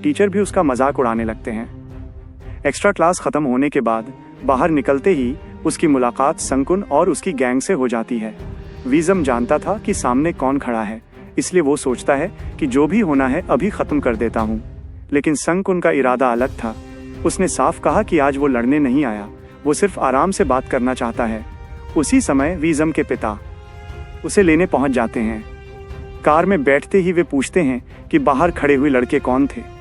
Teacher भी उसका मजाक उड़ाने लगते हैं। एक्स्ट्रा क्लास खत्म होने के बाद बाहर निकलते ही उसकी मुलाकात संकुन और उसकी गैंग से हो जाती है। वीज़म जानता था कि सामने कौन खड़ा है, इसलिए वो सोचता है कि जो भी होना है अभी खत्म कर देता हूँ। लेकिन संकुन का इरादा अलग था। उसने साफ कहा कि आज वो लड़ने नहीं आया, वो सिर्फ आराम से बात करना चाहता है। उसी समय वीज़म के पिता उसे लेने पहुंच जाते हैं। कार में बैठते ही वे पूछते हैं कि बाहर खड़े हुए लड़के कौन थे।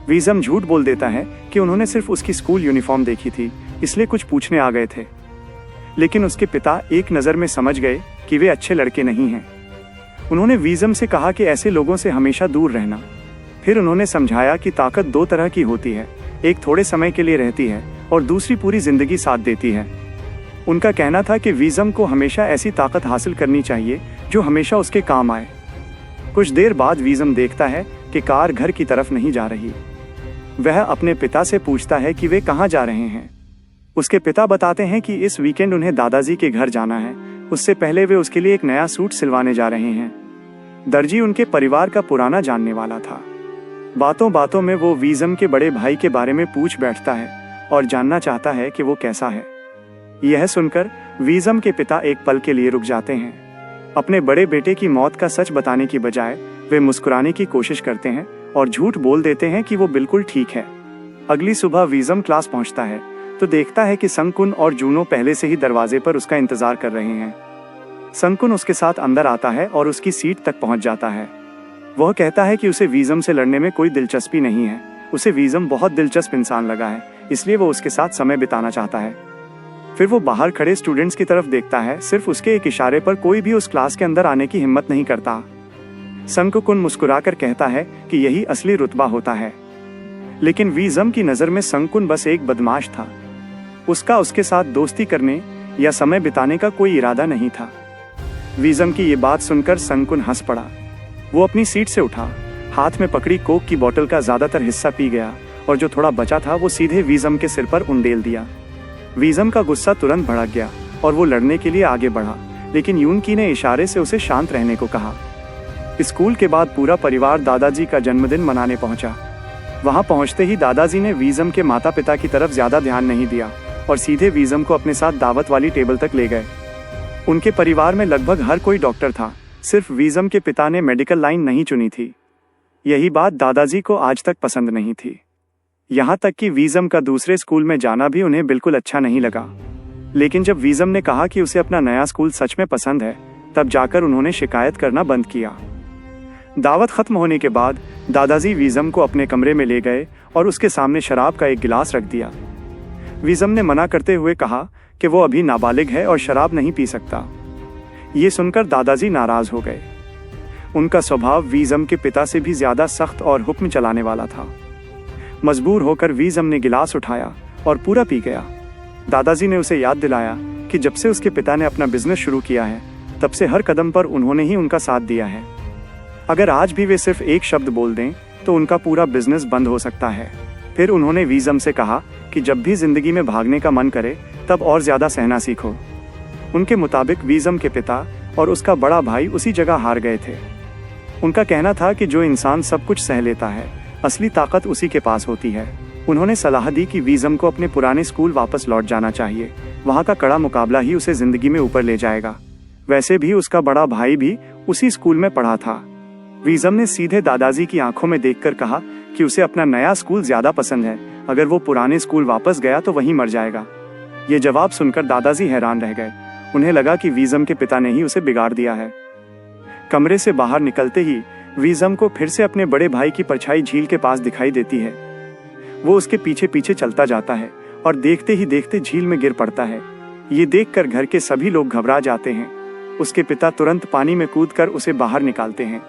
वीज़म झूठ बोल देता है कि उन्होंने सिर्फ उसकी स्कूल यूनिफॉर्म देखी थी, इसलिए कुछ पूछने आ गए थे। लेकिन उसके पिता एक नज़र में समझ गए कि वे अच्छे लड़के नहीं हैं। उन्होंने वीज़म से कहा कि ऐसे लोगों से हमेशा दूर रहना। फिर उन्होंने समझाया कि ताकत दो तरह की होती है, एक थोड़े समय के लिए रहती है और दूसरी पूरी जिंदगी साथ देती है। उनका कहना था कि वीज़म को हमेशा ऐसी ताकत हासिल करनी चाहिए जो हमेशा उसके काम आए। कुछ देर बाद वीज़म देखता है कि कार घर की तरफ नहीं जा रही। वह अपने पिता से पूछता है कि वे कहाँ जा रहे हैं। उसके पिता बताते हैं कि इस वीकेंड उन्हें दादाजी के घर जाना है। उससे पहले वे उसके लिए एक नया सूट सिलवाने जा रहे हैं। दर्जी उनके परिवार का पुराना जानने वाला था। बातों बातों में वो वीज़म के बड़े भाई के बारे में पूछ बैठता है और जानना चाहता है कि वो कैसा है। यह सुनकर वीज़म के पिता एक पल के लिए रुक जाते हैं। अपने बड़े बेटे की मौत का सच बताने की बजाय वे मुस्कुराने की कोशिश करते हैं और झूठ बोल देते हैं कि वो बिल्कुल ठीक है। अगली सुबह वीज़म क्लास पहुंचता है तो देखता है कि संकुन और जूनो पहले से ही दरवाजे पर उसका इंतजार कर रहे हैं। संकुन उसके साथ अंदर आता है और उसकी सीट तक पहुंच जाता है। वह कहता है कि उसे वीज़म से लड़ने में कोई दिलचस्पी नहीं है। उसे वीज़म बहुत दिलचस्प इंसान लगा है, इसलिए वो उसके साथ समय बिताना चाहता है। फिर वो बाहर खड़े स्टूडेंट्स की तरफ देखता है। सिर्फ उसके एक इशारे पर कोई भी उस क्लास के अंदर आने की हिम्मत नहीं करता। संकुन मुस्कुराकर कहता है कि यही असली रुतबा होता है। लेकिन वीज़म की नज़र में संकुन बस एक बदमाश था। उसका उसके साथ दोस्ती करने या समय बिताने का कोई इरादा नहीं था। वीज़म की ये बात सुनकर संकुन हंस पड़ा। वो अपनी सीट से उठा, हाथ में पकड़ी कोक की बोतल का ज़्यादातर हिस्सा पी गया और जो थोड़ा बचा था वो सीधे वीज़म के सिर पर उंडेल दिया। वीज़म का गुस्सा तुरंत भड़क गया और वो लड़ने के लिए आगे बढ़ा, लेकिन यूनकी ने इशारे से उसे शांत रहने को कहा। स्कूल के बाद पूरा परिवार दादाजी का जन्मदिन मनाने पहुंचा। वहां पहुंचते ही दादाजी ने वीज़म के माता पिता की तरफ ज़्यादा ध्यान नहीं दिया और सीधे वीज़म को अपने साथ दावत वाली टेबल तक ले गए। उनके परिवार में लगभग हर कोई डॉक्टर था, सिर्फ वीज़म के पिता ने मेडिकल लाइन नहीं चुनी थी। यही बात दादाजी को आज तक पसंद नहीं थी। यहाँ तक कि वीज़म का दूसरे स्कूल में जाना भी उन्हें बिल्कुल अच्छा नहीं लगा। लेकिन जब वीज़म ने कहा कि उसे अपना नया स्कूल सच में पसंद है, तब जाकर उन्होंने शिकायत करना बंद किया। दावत खत्म होने के बाद दादाजी वीज़म को अपने कमरे में ले गए और उसके सामने शराब का एक गिलास रख दिया। वीज़म ने मना करते हुए कहा कि वो अभी नाबालिग है और शराब नहीं पी सकता। ये सुनकर दादाजी नाराज हो गए। उनका स्वभाव वीज़म के पिता से भी ज़्यादा सख्त और हुक्म चलाने वाला था। मजबूर होकर वीज़म ने गिलास उठाया और पूरा पी गया। दादाजी ने उसे याद दिलाया कि जब से उसके पिता ने अपना बिजनेस शुरू किया है, तब से हर कदम पर उन्होंने ही उनका साथ दिया है। अगर आज भी वे सिर्फ एक शब्द बोल दें तो उनका पूरा बिजनेस बंद हो सकता है। फिर उन्होंने वीज़म से कहा कि जब भी जिंदगी में भागने का मन करे तब और ज़्यादा सहना सीखो। उनके मुताबिक वीज़म के पिता और उसका बड़ा भाई उसी जगह हार गए थे। उनका कहना था कि जो इंसान सब कुछ सह लेता है, असली ताकत उसी के पास होती है। उन्होंने सलाह दी कि वीज़म को अपने पुराने स्कूल वापस लौट जाना चाहिए। वहाँ का कड़ा मुकाबला ही उसे जिंदगी में ऊपर ले जाएगा। वैसे भी उसका बड़ा भाई भी उसी स्कूल में पढ़ा था। वीज़म ने सीधे दादाजी की आंखों में देखकर कहा कि उसे अपना नया स्कूल ज़्यादा पसंद है। अगर वो पुराने स्कूल वापस गया तो वहीं मर जाएगा। ये जवाब सुनकर दादाजी हैरान रह गए। उन्हें लगा कि वीज़म के पिता ने ही उसे बिगाड़ दिया है। कमरे से बाहर निकलते ही वीज़म को फिर से अपने बड़े भाई की परछाई झील के पास दिखाई देती है। वो उसके पीछे पीछे चलता जाता है और देखते ही देखते झील में गिर पड़ता है। ये देखकर घर के सभी लोग घबरा जाते हैं। उसके पिता तुरंत पानी में कूदकर उसे बाहर निकालते हैं।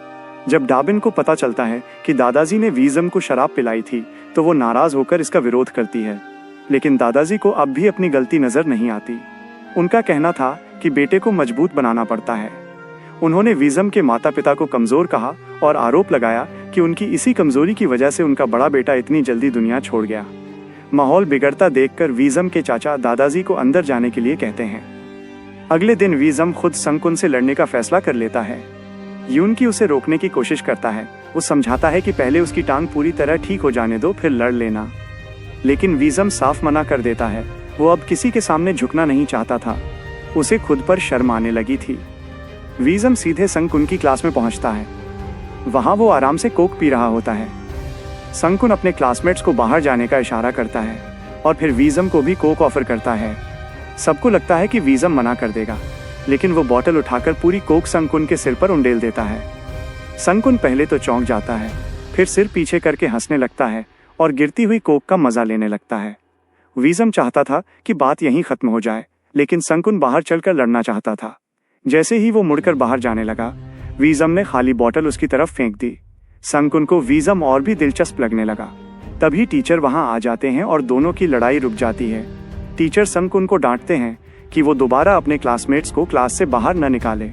जब डाबिन को पता चलता है कि दादाजी ने वीज़म को शराब पिलाई थी, तो वो नाराज होकर इसका विरोध करती है। लेकिन दादाजी को अब भी अपनी गलती नजर नहीं आती। उनका कहना था कि बेटे को मजबूत बनाना पड़ता है। उन्होंने वीज़म के माता पिता को कमज़ोर कहा और आरोप लगाया कि उनकी इसी कमज़ोरी की वजह से उनका बड़ा बेटा इतनी जल्दी दुनिया छोड़ गया। माहौल बिगड़ता देखकर वीज़म के चाचा दादाजी को अंदर जाने के लिए कहते हैं। अगले दिन वीज़म खुद संकुन से लड़ने का फैसला कर लेता है। यूनकी उसे रोकने की कोशिश करता है, वो समझाता है कि पहले उसकी टांग पूरी तरह ठीक हो जाने दो, फिर लड़ लेना। लेकिन वीज़म साफ मना कर देता है। वो अब किसी के सामने झुकना नहीं चाहता था। उसे खुद पर शर्म आने लगी थी। वीज़म सीधे संकुन की क्लास में पहुंचता है। वहां वो आराम से कोक पी रहा होता है। संकुन अपने क्लासमेट्स को बाहर जाने का इशारा करता है और फिर वीज़म को भी कोक ऑफर करता है। सबको लगता है कि वीज़म मना कर देगा, लेकिन वो बॉटल उठाकर पूरी कोक संकुन के सिर पर उंडेल देता है। संकुन पहले तो चौंक जाता है, फिर सिर पीछे करके हंसने लगता है और गिरती हुई कोक का मजा लेने लगता है। वीज़म चाहता था कि बात यहीं खत्म हो जाए, लेकिन संकुन बाहर चलकर लड़ना चाहता था। जैसे ही वो मुड़कर बाहर जाने लगा, वीज़म ने खाली बॉटल उसकी तरफ फेंक दी। संकुन को वीज़म और भी दिलचस्प लगने लगा। तभी टीचर वहां आ जाते हैं और दोनों की लड़ाई रुक जाती है। टीचर संकुन को डांटते हैं कि वो दोबारा अपने क्लासमेट्स को क्लास से बाहर न निकाले।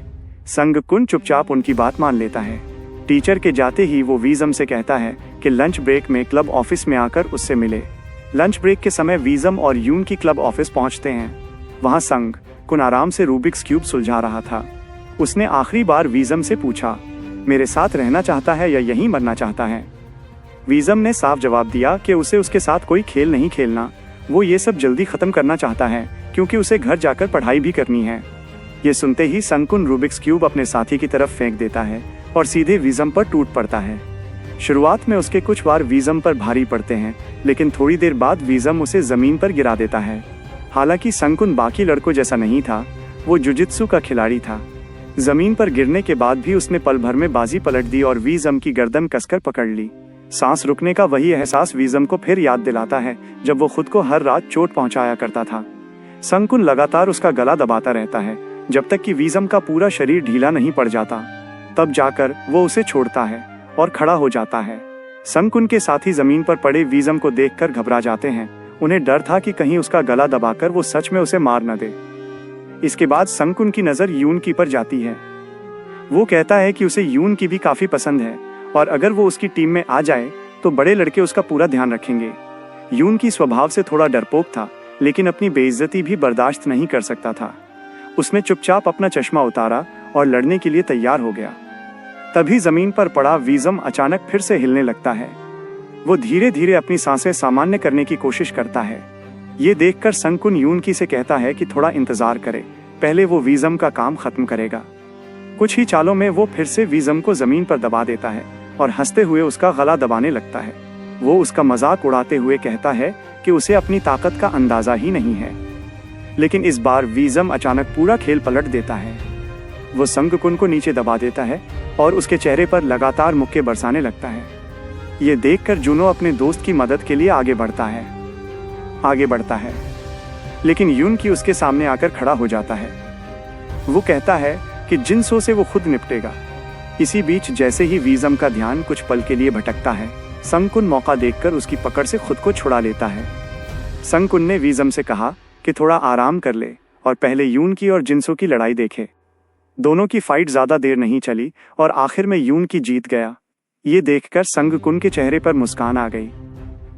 संकुन चुपचाप उनकी बात मान लेता है। टीचर के जाते ही वो वीज़म से कहता है कि लंच ब्रेक में क्लब ऑफिस में आकर उससे मिले। लंच ब्रेक के समय वीज़म और यून की क्लब ऑफिस पहुंचते हैं। वहां संकुन आराम से रूबिक्स क्यूब सुलझा रहा था। उसने आखिरी बार वीज़म से पूछा, मेरे साथ रहना चाहता है या यहीं मरना चाहता है? वीज़म ने साफ जवाब दिया कि उसे उसके साथ कोई खेल नहीं खेलना। वो ये सब जल्दी खत्म करना चाहता है क्योंकि उसे घर जाकर पढ़ाई भी करनी है। ये सुनते ही संकुन रूबिक्स क्यूब अपने साथी की तरफ फेंक देता है और सीधे वीज़म पर टूट पड़ता है। शुरुआत में उसके कुछ वार वीज़म पर भारी पड़ते हैं, लेकिन थोड़ी देर बाद वीज़म उसे जमीन पर गिरा देता है। हालांकि संकुन बाकी लड़कों जैसा नहीं था, वो जुजित्सु का खिलाड़ी था। जमीन पर गिरने के बाद भी उसने पल भर में बाजी पलट दी और वीज़म की गर्दन कसकर पकड़ ली। सांस रुकने का वही एहसास वीज़म को फिर याद दिलाता है जब वो खुद को हर रात चोट पहुंचाया करता था। संकुन लगातार उसका गला दबाता रहता है जब तक कि वीज़म का पूरा शरीर ढीला नहीं पड़ जाता। तब जाकर वो उसे छोड़ता है और खड़ा हो जाता है। संकुन के साथी जमीन पर पड़े वीज़म को देखकर घबरा जाते हैं। उन्हें डर था कि कहीं उसका गला दबाकर वो सच में उसे मार न दे। इसके बाद संकुन की नज़र यून की पर जाती है। वो कहता है कि उसे यून की भी काफ़ी पसंद है और अगर वो उसकी टीम में आ जाए तो बड़े लड़के उसका पूरा ध्यान रखेंगे। यून की स्वभाव से थोड़ा डरपोक था, लेकिन अपनी बेइज्जती भी बर्दाश्त नहीं कर सकता था। उसने चुपचाप अपना चश्मा उतारा और लड़ने के लिए तैयार हो गया। तभी जमीन पर पड़ा वीज़म अचानक फिर से हिलने लगता है। वो धीरे धीरे अपनी सांसें सामान्य करने की कोशिश करता है। ये देखकर संकुन यूनकी से कहता है कि थोड़ा इंतजार करे, पहले वो वीज़म का काम खत्म करेगा। कुछ ही चालों में वो फिर से वीज़म को जमीन पर दबा देता है और हंसते हुए उसका गला दबाने लगता है। वो उसका मजाक उड़ाते हुए कहता है कि उसे अपनी ताकत का अंदाजा ही नहीं है। लेकिन इस बार वीज़म अचानक पूरा खेल पलट देता है। वो संकुन को नीचे दबा देता है और उसके चेहरे पर लगातार मुक्के बरसाने लगता है। ये देखकर जुनो अपने दोस्त की मदद के लिए आगे बढ़ता है, लेकिन यून की उसके सामने आकर खड़ा हो जाता है। वो कहता है कि जिन्सो से वो खुद निपटेगा। इसी बीच जैसे ही वीज़म का ध्यान कुछ पल के लिए भटकता है, संकुन मौका देखकर उसकी पकड़ से खुद को छुड़ा लेता है। संकुन ने वीज़म से कहा कि थोड़ा आराम कर ले और पहले यून की और जिन्सो की लड़ाई देखे। दोनों की फाइट ज्यादा देर नहीं चली और आखिर में यून की जीत गया। ये देखकर संकुन के चेहरे पर मुस्कान आ गई।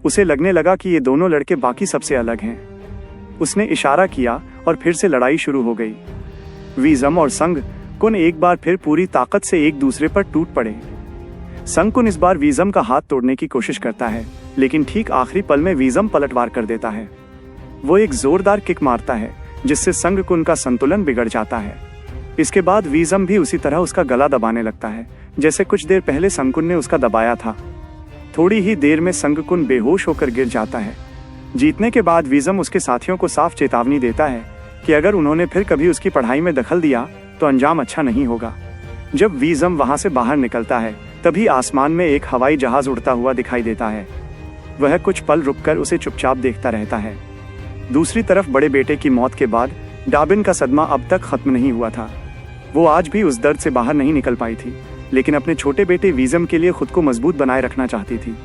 उसे लगने लगा कि ये दोनों लड़के बाकी सबसे अलग हैं। उसने इशारा किया और फिर से लड़ाई शुरू हो गई। वीज़म और संकुन एक बार फिर पूरी ताकत से एक दूसरे पर टूट पड़े। संकुन इस बार वीज़म का हाथ तोड़ने की कोशिश करता है, लेकिन ठीक आखिरी पल में वीज़म पलटवार कर देता है। वो एक जोरदार किक मारता है जिससे संकुन का संतुलन बिगड़ जाता है। इसके बाद वीज़म भी उसी तरह उसका गला दबाने लगता है जैसे कुछ देर पहले संकुन ने उसका दबाया था। थोड़ी ही देर में संकुन बेहोश होकर गिर जाता है। जीतने के बाद वीज़म उसके साथियों को साफ चेतावनी देता है कि अगर उन्होंने फिर कभी उसकी पढ़ाई में दखल दिया तो अंजाम अच्छा नहीं होगा। जब वीज़म वहां से बाहर निकलता है तभी आसमान में एक हवाई जहाज उड़ता हुआ दिखाई देता है। वह कुछ पल रुककर उसे चुपचाप देखता रहता है। दूसरी तरफ बड़े बेटे की मौत के बाद डाबिन का सदमा अब तक खत्म नहीं हुआ था। वो आज भी उस दर्द से बाहर नहीं निकल पाई थी, लेकिन अपने छोटे बेटे वीज़म के लिए खुद को मजबूत बनाए रखना चाहती थी।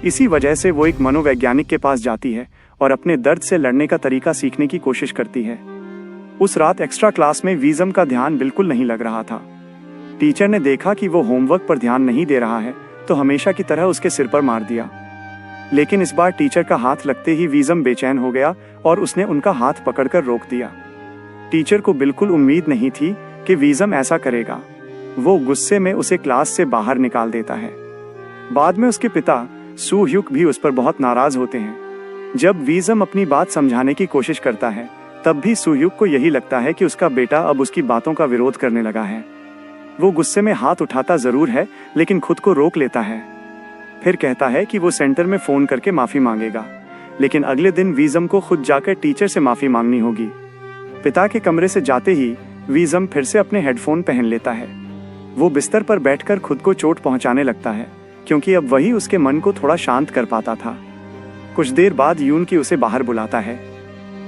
इसी वजह से वो एक मनोवैज्ञानिक के पास जाती है और अपने दर्द से लड़ने का तरीका सीखने की कोशिश करती है। उस रात एक्स्ट्रा क्लास में वीज़म का ध्यान बिल्कुल नहीं लग रहा था। टीचर ने देखा कि वो होमवर्क पर ध्यान नहीं दे रहा है तो हमेशा की तरह उसके सिर पर मार दिया। लेकिन इस बार टीचर का हाथ लगते ही वीज़म बेचैन हो गया और उसने उनका हाथ पकड़कर रोक दिया। टीचर को बिल्कुल उम्मीद नहीं थी कि वीज़म ऐसा करेगा। वो गुस्से में उसे क्लास से बाहर निकाल देता है। बाद में उसके पिता सू ह्युक भी उस पर बहुत नाराज होते हैं। जब वीज़म अपनी बात समझाने की कोशिश करता है तब भी सू ह्युक को यही लगता है कि उसका बेटा अब उसकी बातों का विरोध करने लगा है। वो गुस्से में हाथ उठाता जरूर है लेकिन खुद को रोक लेता है। फिर कहता है कि वो सेंटर में फोन करके माफी मांगेगा, लेकिन अगले दिन वीज़म को खुद जाकर टीचर से माफी मांगनी होगी। पिता के कमरे से जाते ही वीज़म फिर से अपने हेडफोन पहन लेता है। वो बिस्तर पर बैठकर खुद को चोट पहुंचाने लगता है क्योंकि अब वही उसके मन को थोड़ा शांत कर पाता था। कुछ देर बाद यून की उसे बाहर बुलाता है।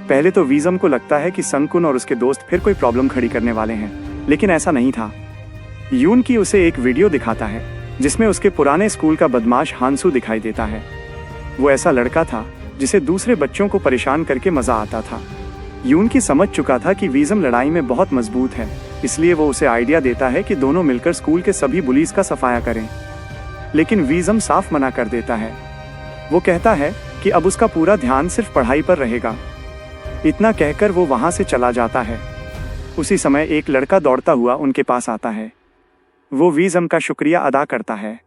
पहले तो वीज़म को लगता है कि संकुन और उसके दोस्त फिर कोई प्रॉब्लम खड़ी करने वाले हैं, लेकिन ऐसा नहीं था। यून की उसे एक वीडियो दिखाता है जिसमें उसके पुराने स्कूल का बदमाश हांसू दिखाई देता है। वो ऐसा लड़का था जिसे दूसरे बच्चों को परेशान करके मजा आता था। यून की समझ चुका था कि वीज़म लड़ाई में बहुत मजबूत है, इसलिए वो उसे आइडिया देता है कि दोनों मिलकर स्कूल के सभी बुलीज का सफाया करें। लेकिन वीज़म साफ मना कर देता है। वो कहता है कि अब उसका पूरा ध्यान सिर्फ पढ़ाई पर रहेगा। इतना कहकर वो वहां से चला जाता है। उसी समय एक लड़का दौड़ता हुआ उनके पास आता है। वो वीज़म का शुक्रिया अदा करता है।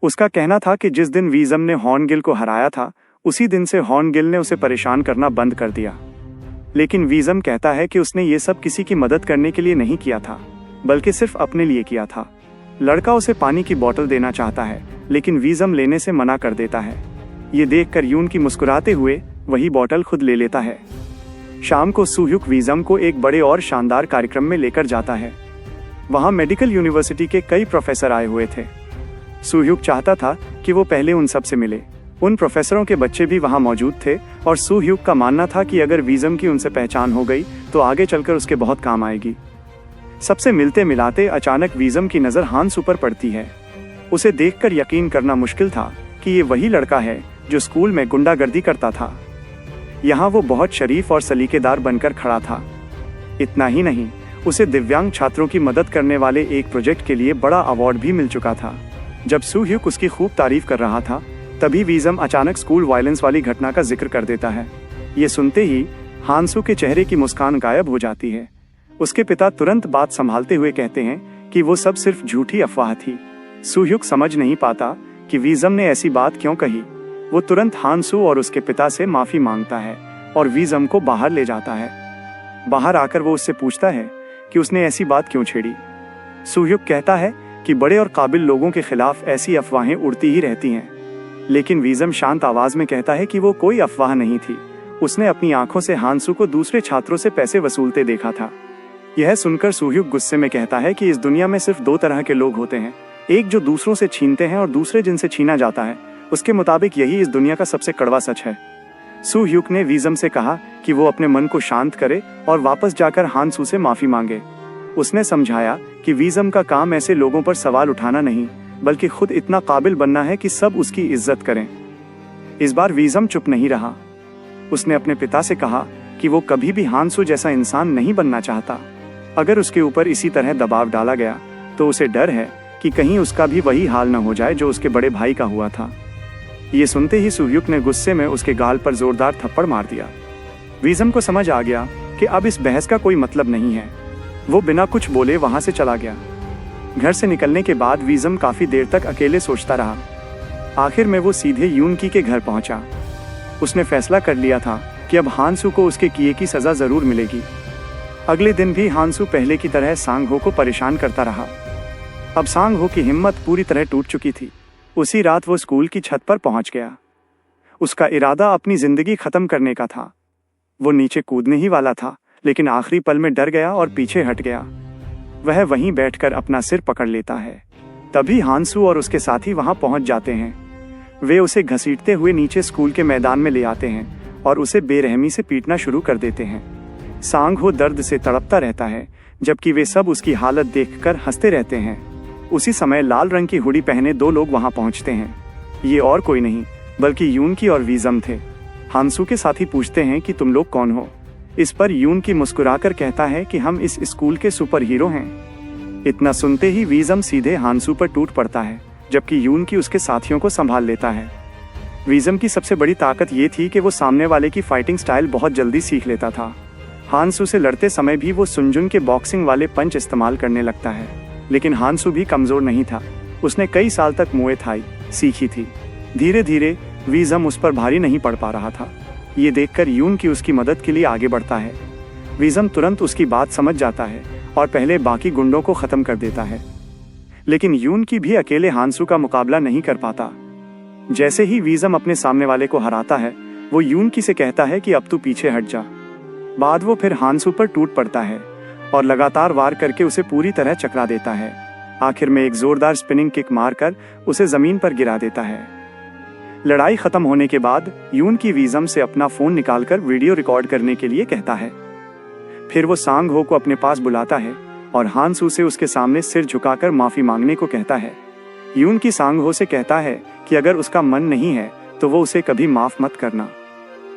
उसका कहना था कि जिस दिन वीज़म ने हॉर्नगिल को हराया था उसी दिन से हॉर्नगिल ने उसे परेशान करना बंद कर दिया। लेकिन वीज़म कहता है कि उसने ये सब किसी की मदद करने के लिए नहीं किया था, बल्कि सिर्फ अपने लिए किया था। लड़का उसे पानी की बोतल देना चाहता है, लेकिन वीज़म लेने से मना कर देता है। ये देखकर यून की मुस्कुराते हुए वही बोतल खुद ले लेता है। शाम को सू ह्युक वीज़म को एक बड़े और शानदार कार्यक्रम में लेकर जाता है। वहाँ मेडिकल यूनिवर्सिटी के कई प्रोफेसर आए हुए थे। सू ह्युक चाहता था कि वो पहले उन सब से मिले। उन प्रोफेसरों के बच्चे भी वहाँ मौजूद थे और सू ह्युक का मानना था कि अगर वीज़म की उनसे पहचान हो गई तो आगे चलकर उसके बहुत काम आएगी। सबसे मिलते मिलाते अचानक वीज़म की नज़र हांसू पर पड़ती है। उसे देखकर यकीन करना मुश्किल था कि ये वही लड़का है जो स्कूल में गुंडागर्दी करता था। यहाँ वो बहुत शरीफ और सलीकेदार बनकर खड़ा था। इतना ही नहीं, उसे दिव्यांग छात्रों की मदद करने वाले एक प्रोजेक्ट के लिए बड़ा अवार्ड भी मिल चुका था। जब सू ह्युक उसकी खूब तारीफ कर रहा था तभी वीज़म अचानक स्कूल वायलेंस वाली घटना का जिक्र कर देता है। ये सुनते ही हांसू के चेहरे की मुस्कान गायब हो जाती है। उसके पिता तुरंत बात संभालते हुए कहते हैं कि वो सब सिर्फ झूठी अफवाह थी। सू ह्युक समझ नहीं पाता कि वीज़म ने ऐसी बात क्यों कही। वो तुरंत हांसू और उसके पिता से माफी मांगता है और वीज़म को बाहर ले जाता है। बाहर आकर वो उससे पूछता है कि उसने ऐसी बात क्यों छेड़ी। सू ह्युक कहता है कि बड़े और काबिल लोगों के खिलाफ ऐसी अफवाहें उड़ती ही रहती हैं। लेकिन वीज़म शांत आवाज में कहता है कि वो कोई अफवाह नहीं थी। उसने अपनी आंखों से हांसू को दूसरे छात्रों से पैसे वसूलते देखा था। यह सुनकर सू ह्युक गुस्से में कहता है कि इस दुनिया में सिर्फ दो तरह के लोग होते हैं, एक जो दूसरों से छीनते हैं और दूसरे जिनसे छीना जाता है। उसके मुताबिक यही इस दुनिया का सबसे कड़वा सच है। सू ह्युक ने वीज़म से कहा कि वो अपने मन को शांत करे और वापस जाकर हांसू से माफी मांगे। उसने समझाया कि वीज़म का काम ऐसे लोगों पर सवाल उठाना नहीं, बल्कि खुद इतना काबिल बनना है कि सब उसकी इज्जत करें। इस बार वीज़म चुप नहीं रहा। उसने अपने पिता से कहा कि वो कभी भी हांसू जैसा इंसान नहीं बनना चाहता। अगर उसके ऊपर इसी तरह दबाव डाला गया तो उसे डर है कि कहीं उसका भी वही हाल न हो जाए जो उसके बड़े भाई का हुआ था। ये सुनते ही सू ह्युक ने गुस्से में उसके गाल पर जोरदार थप्पड़ मार दिया। वीज़म को समझ आ गया कि अब इस बहस का कोई मतलब नहीं है। वो बिना कुछ बोले वहां से चला गया। घर से निकलने के बाद वीज़म काफी देर तक अकेले सोचता रहा। आखिर में वो सीधे यूनकी के घर पहुंचा। उसने फैसला कर लिया था कि अब हांसू को उसके किए की सजा जरूर मिलेगी। अगले दिन भी हांसू पहले की तरह सांग हो को परेशान करता रहा। अब सांग हो की हिम्मत पूरी तरह टूट चुकी थी। उसी रात वो स्कूल की छत पर पहुंच गया। उसका इरादा अपनी जिंदगी खत्म करने का था। वो नीचे कूदने ही वाला था, लेकिन आखिरी पल में डर गया और पीछे हट गया। वह वहीं बैठकर अपना सिर पकड़ लेता है। तभी हांसू और उसके साथी वहां पहुंच जाते हैं। वे उसे घसीटते हुए नीचे स्कूल के मैदान में ले आते हैं और उसे बेरहमी से पीटना शुरू कर देते हैं। सांग हो दर्द से तड़पता रहता है, जबकि वे सब उसकी हालत देखकर हंसते रहते हैं। उसी समय लाल रंग की हुडी पहने दो लोग वहां पहुंचते हैं। ये और कोई नहीं बल्कि यूनकी और वीज़म थे। हांसू के साथी पूछते हैं कि तुम लोग कौन हो। इस पर यूनकी मुस्कुराकर कहता है कि हम इस स्कूल के सुपर हीरो हैं। इतना सुनते ही वीज़म सीधे हांसू पर टूट पड़ता है, जबकि यूनकी उसके साथियों को संभाल लेता है। वीज़म की सबसे बड़ी ताकत ये थी कि वो सामने वाले की फाइटिंग स्टाइल बहुत जल्दी सीख लेता था। हांसू से लड़ते समय भी वो सुनजुन के बॉक्सिंग वाले पंच इस्तेमाल करने लगता है। लेकिन हांसू भी कमजोर नहीं था। उसने कई साल तक मुए थाई सीखी थी। धीरे धीरे वीज़म उस पर भारी नहीं पड़ पा रहा था। ये देखकर यून की उसकी मदद के लिए आगे बढ़ता है। वीज़म तुरंत उसकी बात समझ जाता है और पहले बाकी गुंडों को खत्म कर देता है। लेकिन यून की भी अकेले हांसू का मुकाबला नहीं कर पाता। जैसे ही वीज़म अपने सामने वाले को हराता है, वो यून की से कहता है कि अब तू पीछे हट जा। बाद वो फिर हांसू पर टूट पड़ता है और लगातार वार करके उसे पूरी तरह चकरा देता है। आखिर में एक जोरदार स्पिनिंग किक मारकर उसे जमीन पर गिरा देता है। लड़ाई खत्म होने के बाद यून की वीज़म से अपना फोन निकालकर वीडियो रिकॉर्ड करने के लिए कहता है। फिर वो सांग हो को अपने पास बुलाता है और हांसू से उसके सामने सिर झुकाकर माफी मांगने को कहता है। यून की सांग हो से कहता है कि अगर उसका मन नहीं है तो वो उसे कभी माफ मत करना।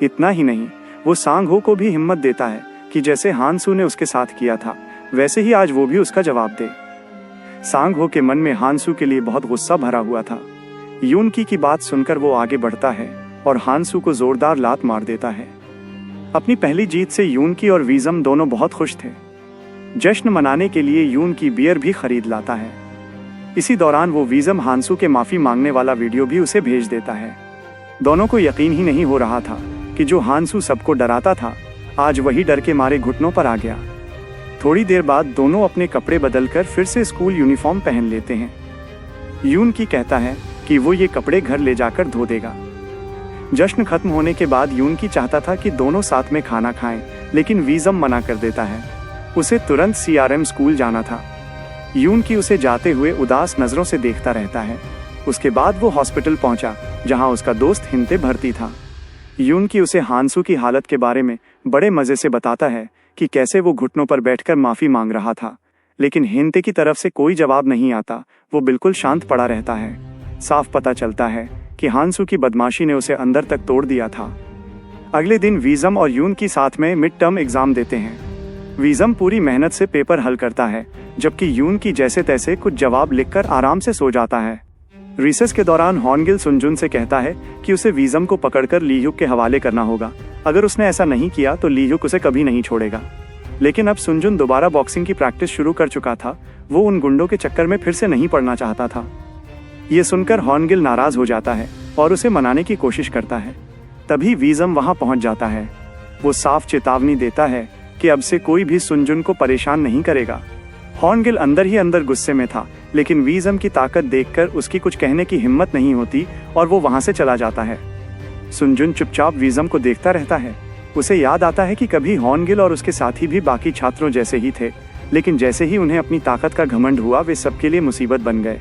इतना ही नहीं, वो सांग हो को भी हिम्मत देता है कि जैसे हांसू ने उसके साथ किया था वैसे ही आज वो भी उसका जवाब दे। सांग हो के मन में हांसू के लिए बहुत गुस्सा भरा हुआ था। यून की बात सुनकर वो आगे बढ़ता है और हांसू को जोरदार लात मार देता है। अपनी पहली जीत से यून की और वीज़म दोनों बहुत खुश थे। जश्न मनाने के लिए यून की बियर भी खरीद लाता है। इसी दौरान वो वीज़म हांसू के माफी मांगने वाला वीडियो भी उसे भेज देता है। दोनों को यकीन ही नहीं हो रहा था कि जो हांसू सबको डराता था आज वही डर के मारे घुटनों पर आ गया। थोड़ी देर बाद दोनों अपने कपड़े बदलकर फिर से स्कूल यूनिफॉर्म पहन लेते हैं। यून की कहता है कि वो ये कपड़े घर ले जाकर धो देगा। जश्न खत्म होने के बाद यून की चाहता था कि दोनों साथ में खाना खाएं, लेकिन वीज़म मना कर देता है। उसे तुरंत CRM स्कूल जाना था। यून की उसे जाते हुए उदास नज़रों से देखता रहता है। उसके बाद वो हॉस्पिटल पहुंचा जहां उसका दोस्त हिंते भर्ती था। यून की उसे हांसू की हालत के बारे में बड़े मज़े से बताता है कि कैसे वो घुटनों पर बैठकर माफ़ी मांग रहा था, लेकिन हिंते की तरफ से कोई जवाब नहीं आता। वो बिल्कुल शांत पड़ा रहता है। साफ पता चलता है कि हांसू की बदमाशी ने उसे अंदर तक तोड़ दिया था। अगले दिन वीज़म और यून की साथ में मिड टर्म एग्जाम देते हैं। वीज़म पूरी मेहनत से पेपर हल करता है, जबकि यून की जैसे तैसे कुछ जवाब लिखकर आराम से सो जाता है। रिसेस के दौरान हॉर्नगिल सुनजुन से कहता है कि उसे वीज़म को पकड़कर लीह्युक के हवाले करना होगा। अगर उसने ऐसा नहीं किया तो लीह्युक उसे कभी नहीं छोड़ेगा। लेकिन अब सुनजुन दोबारा बॉक्सिंग की प्रैक्टिस शुरू कर चुका था। वो उन गुंडों के चक्कर में फिर से नहीं पड़ना चाहता था। ये सुनकर हॉर्नगिल नाराज हो जाता है और उसे मनाने की कोशिश करता है। तभी वीज़म वहां पहुंच जाता है। वो साफ चेतावनी देता है कि अब से कोई भी सुनजुन को परेशान नहीं करेगा। हॉर्नगिल अंदर ही अंदर गुस्से में था, लेकिन वीज़म की ताकत देखकर उसकी कुछ कहने की हिम्मत नहीं होती और वो वहां से चला जाता है। सुनजुन चुपचाप वीज़म को देखता रहता है। उसे याद आता है कि कभी हॉर्नगिल और उसके साथी भी बाकी छात्रों जैसे ही थे, लेकिन जैसे ही उन्हें अपनी ताकत का घमंड हुआ वे सबके लिए मुसीबत बन गए।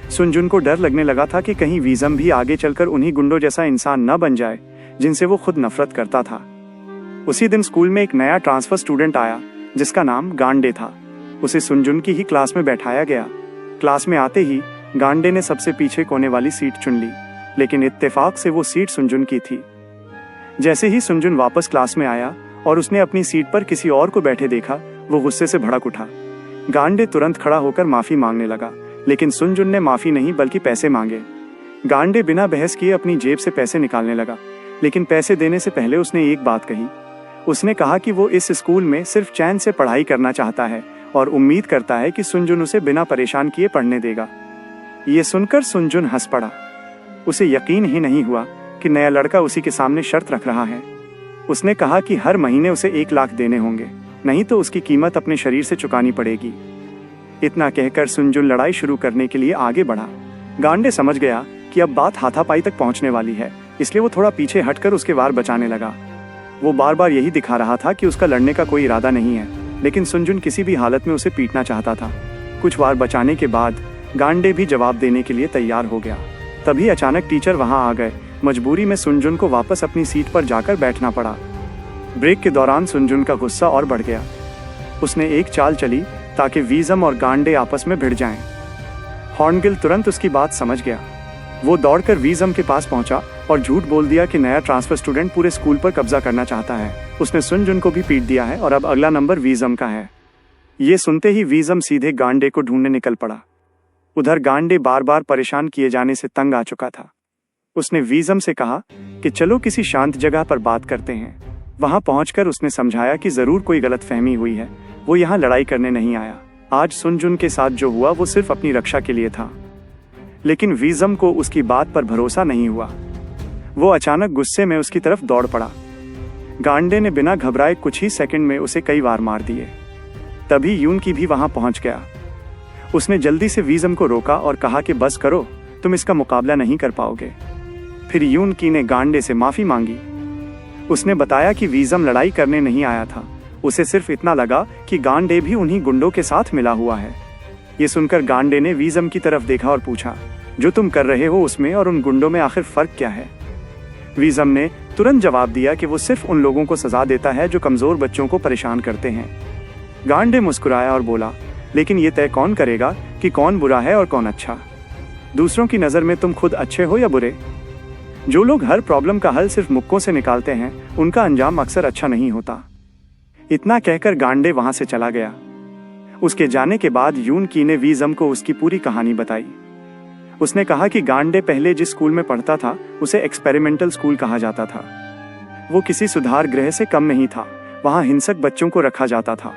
सुनजुन को डर लगने लगा था कि कहीं वीज़म भी आगे चलकर उन्हीं गुंडों जैसा इंसान न बन जाए जिनसे वो खुद नफरत करता था। उसी दिन स्कूल में एक नया ट्रांसफर स्टूडेंट आया जिसका नाम गांडे था। उसे सुनजुन की ही क्लास में बैठाया गया। क्लास में आते ही गांडे ने सबसे पीछे कोने वाली सीट चुन ली, लेकिन इत्तेफाक से वो सीट सुनजुन की थी। जैसे ही सुनजुन वापस क्लास में आया और उसने अपनी सीट पर किसी और को बैठे देखा, वो गुस्से से भड़क उठा। गांडे तुरंत खड़ा होकर माफी मांगने लगा, लेकिन सुनजुन ने माफी नहीं बल्कि पैसे मांगे। गांडे बिना बहस किए अपनी जेब से पैसे निकालने लगा, लेकिन पैसे देने से पहले उसने एक बात कही। उसने कहा कि वो इस स्कूल में सिर्फ चैन से पढ़ाई करना चाहता है और उम्मीद करता है कि सुनजुन उसे बिना परेशान किए पढ़ने देगा। ये सुनकर सुनजुन हंस पड़ा। उसे यकीन ही नहीं हुआ कि नया लड़का उसी के सामने शर्त रख रहा है। उसने कहा कि हर महीने उसे 1 लाख देने होंगे, नहीं तो उसकी कीमत अपने शरीर से चुकानी पड़ेगी। इतना कहकर सुनजुन लड़ाई शुरू करने के लिए आगे बढ़ा। गांडे समझ गया कि अब बात हाथापाई तक पहुंचने वाली है, इसलिए वो थोड़ा पीछे हटकर उसके वार बचाने लगा। वो बार बार यही दिखा रहा था कि उसका लड़ने का कोई इरादा नहीं है, लेकिन सुनजुन किसी भी हालत में उसे पीटना चाहता था। कुछ वार बचाने के बाद गांडे भी जवाब देने के लिए तैयार हो गया। तभी अचानक टीचर वहां आ गए। मजबूरी में सुनजुन को वापस अपनी सीट पर जाकर बैठना पड़ा। ब्रेक के दौरान सुनजुन का गुस्सा और बढ़ गया। उसने एक चाल चली ताकि वीज़म और गांडे आपस में भिड़ जाएं। हॉर्नगिल तुरंत उसकी बात समझ गया। वो दौड़कर वीज़म के पास पहुंचा और झूठ बोल दिया कि नया ट्रांसफर स्टूडेंट पूरे स्कूल पर कब्जा करना चाहता है। उसने सुनजुन को भी पीट दिया है और अब अगला नंबर वीज़म का है। ये सुनते ही वीज़म सीधे गांडे को ढूंढने निकल पड़ा। उधर गांडे बार बार परेशान किए जाने से तंग आ चुका था। उसने वीज़म से कहा कि चलो किसी शांत जगह पर बात करते हैं। वहां पहुंचकर उसने समझाया कि जरूर कोई गलतफहमी हुई है, वो यहाँ लड़ाई करने नहीं आया। आज सुनजुन के साथ जो हुआ वो सिर्फ अपनी रक्षा के लिए था, लेकिन वीज़म को उसकी बात पर भरोसा नहीं हुआ। वो अचानक गुस्से में उसकी तरफ दौड़ पड़ा। गांडे ने बिना घबराए कुछ ही सेकंड में उसे कई वार मार दिए। तभी यून की भी वहां पहुंच गया। उसने जल्दी से वीज़म को रोका और कहा कि बस करो, तुम इसका मुकाबला नहीं कर पाओगे। फिर यून की ने गांडे से माफी मांगी। उसने बताया कि वीज़म लड़ाई करने नहीं आया था, उसे सिर्फ इतना लगा कि गांडे भी उन्हीं गुंडों के साथ मिला हुआ है। ये सुनकर गांडे ने वीज़म की तरफ देखा और पूछा, जो तुम कर रहे हो उसमें और उन गुंडों में आखिर फर्क क्या है? वीज़म ने तुरंत जवाब दिया कि वो सिर्फ उन लोगों को सजा देता है जो कमजोर बच्चों को परेशान करते हैं। गांडे मुस्कुराया और बोला, लेकिन ये तय कौन करेगा कि कौन बुरा है और कौन अच्छा? दूसरों की नज़र में तुम खुद अच्छे हो या बुरे? जो लोग हर प्रॉब्लम का हल सिर्फ मुक्कों से निकालते हैं, उनका अंजाम अक्सर अच्छा नहीं होता। इतना कहकर गांडे वहां से चला गया। उसके जाने के बाद यून की ने वीज़म को उसकी पूरी कहानी बताई। उसने कहा कि गांडे पहले जिस स्कूल में पढ़ता था उसे एक्सपेरिमेंटल स्कूल कहा जाता था। वो किसी सुधार गृह से कम नहीं था। वहाँ हिंसक बच्चों को रखा जाता था।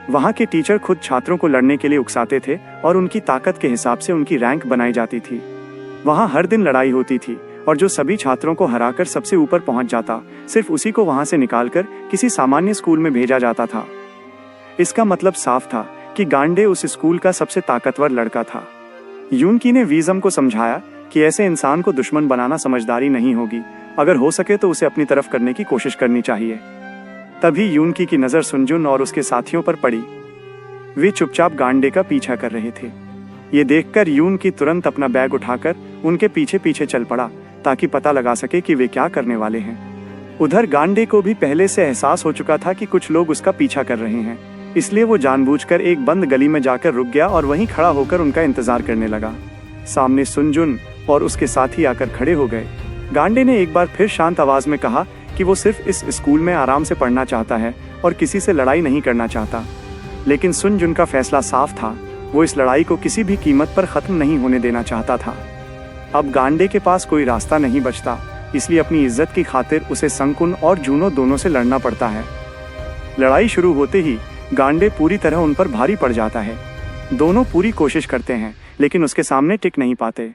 वहाँ के टीचर खुद छात्रों को लड़ने के लिए उकसाते थे और उनकी ताकत के हिसाब से उनकी रैंक बनाई जाती थी। वहाँ हर दिन लड़ाई होती थी और जो सभी छात्रों को हराकर सबसे ऊपर पहुँच जाता, सिर्फ उसी को वहाँ से निकालकर किसी सामान्य स्कूल में भेजा जाता था। इसका मतलब साफ था कि गांडे उस स्कूल का सबसे ताकतवर लड़का था। यूनकी ने वीज़म को समझाया कि ऐसे इंसान को दुश्मन बनाना समझदारी नहीं होगी। अगर हो सके तो उसे अपनी तरफ करने की कोशिश करनी चाहिए। तभी यूनकी की नज़र सुनजुन और उसके साथियों पर पड़ी। वे चुपचाप गांडे का पीछा कर रहे थे। ये देखकर यूनकी तुरंत अपना बैग उठाकर उनके पीछे पीछे चल पड़ा ताकि पता लगा सके कि वे क्या करने वाले हैं। उधर गांडे को भी पहले से एहसास हो चुका था कि कुछ लोग उसका पीछा कर रहे हैं, इसलिए वो जानबूझकर एक बंद गली में जाकर रुक गया और वहीं खड़ा होकर उनका इंतजार करने लगा। सामने सुनजुन और उसके साथी आकर खड़े हो गए। गांडे ने एक बार फिर शांत आवाज में कहा कि वो सिर्फ इस स्कूल में आराम से पढ़ना चाहता है और किसी से लड़ाई नहीं करना चाहता। लेकिन सुनजुन का फैसला साफ था, वो इस लड़ाई को किसी भी कीमत पर खत्म नहीं होने देना चाहता था। अब गांडे के पास कोई रास्ता नहीं बचता, इसलिए अपनी इज्जत की खातिर उसे संकुन और जूनो दोनों से लड़ना पड़ता है। लड़ाई शुरू होते ही गांडे पूरी तरह उन पर भारी पड़ जाता है। दोनों पूरी कोशिश करते हैं लेकिन उसके सामने टिक नहीं पाते।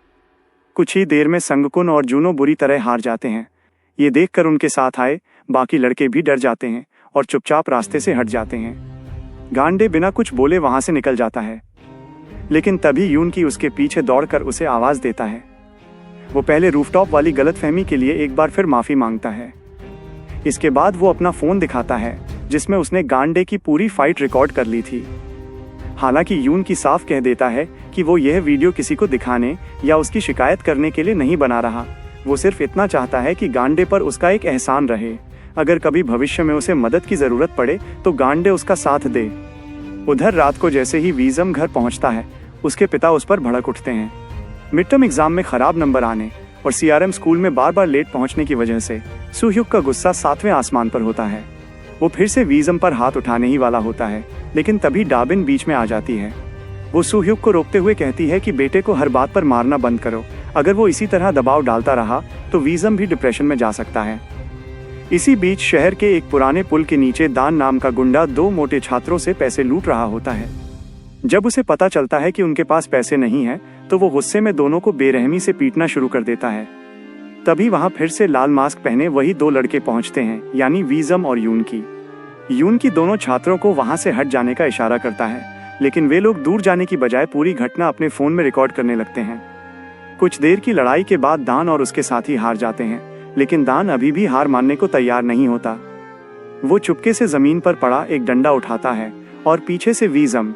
कुछ ही देर में संकुन और जूनो बुरी तरह हार जाते हैं। ये देखकर उनके साथ आए बाकी लड़के भी डर जाते हैं और चुपचाप रास्ते से हट जाते हैं। गांडे बिना कुछ बोले वहां से निकल जाता है, लेकिन तभी यूनकी उसके पीछे दौड़कर उसे आवाज देता है। वो पहले रूफटॉप वाली गलतफहमी के लिए एक बार फिर माफी मांगता है। इसके बाद वो अपना फोन दिखाता है जिसमें उसने गांडे की पूरी फाइट रिकॉर्ड कर ली थी। हालांकि यूनकी साफ कह देता है कि वो यह वीडियो किसी को दिखाने या उसकी शिकायत करने के लिए नहीं बना रहा। वो सिर्फ इतना चाहता है कि गांडे पर उसका एक एहसान रहे। अगर कभी भविष्य में उसे मदद की जरूरत पड़े तो गांडे उसका साथ दे। उधर रात को जैसे ही वीज़म घर पहुंचता है, उसके पिता उस पर भड़क उठते हैं। मिड टर्म एग्जाम में खराब नंबर आने और सीआरएम स्कूल में बार बार लेट पहुंचने की वजह से सुह्युक का गुस्सा 7वें आसमान पर होता है। वो फिर से वीज़म पर हाथ उठाने ही वाला होता है, लेकिन तभी डाबिन बीच में आ जाती है। वो सुह्युक को रोकते हुए कहती है कि बेटे को हर बात पर मारना बंद करो। अगर वो इसी तरह दबाव डालता रहा तो वीज़म भी डिप्रेशन में जा सकता है। इसी बीच शहर के एक पुराने पुल के नीचे दान नाम का गुंडा 2 मोटे छात्रों से पैसे लूट रहा होता है। जब उसे पता चलता है कि उनके पास पैसे नहीं हैं, तो वो गुस्से में दोनों को बेरहमी से पीटना शुरू कर देता है। तभी वहां फिर से लाल मास्क पहने वही 2 लड़के पहुंचते हैं, यानी वीज़म और यूनकी। यूनकी दोनों छात्रों को वहां से हट जाने का इशारा करता है, लेकिन वे लोग दूर जाने की बजाय पूरी घटना अपने फोन में रिकॉर्ड करने लगते हैं। कुछ देर की लड़ाई के बाद दान और उसके साथी हार जाते हैं, लेकिन दान अभी भी हार मानने को तैयार नहीं होता। वो चुपके से जमीन पर पड़ा एक डंडा उठाता है और पीछे से वीज़म